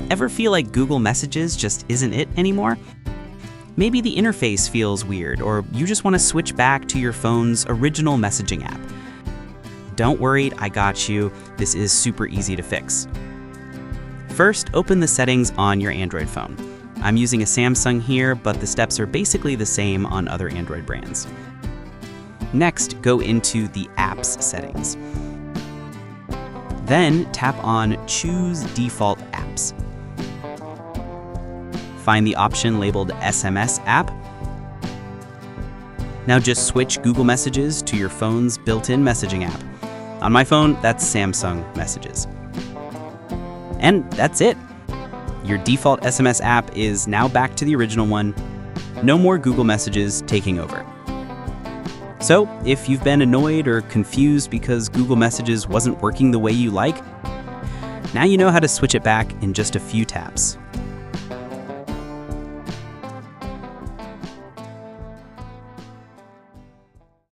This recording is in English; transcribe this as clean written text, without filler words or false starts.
Ever feel like Google Messages just isn't it anymore? Maybe the interface feels weird, or you just want to switch back to your phone's original messaging app. Don't worry, I got you. This is super easy to fix. First, open the settings on your Android phone. I'm using a Samsung here, but the steps are basically the same on other Android brands. Next, go into the Apps settings. Then tap on Choose Default Apps. Find the option labeled SMS app. Now just switch Google Messages to your phone's built-in messaging app. On my phone, that's Samsung Messages. And that's it. Your default SMS app is now back to the original one. No more Google Messages taking over. So, if you've been annoyed or confused because Google Messages wasn't working the way you like, now you know how to switch it back in just a few taps.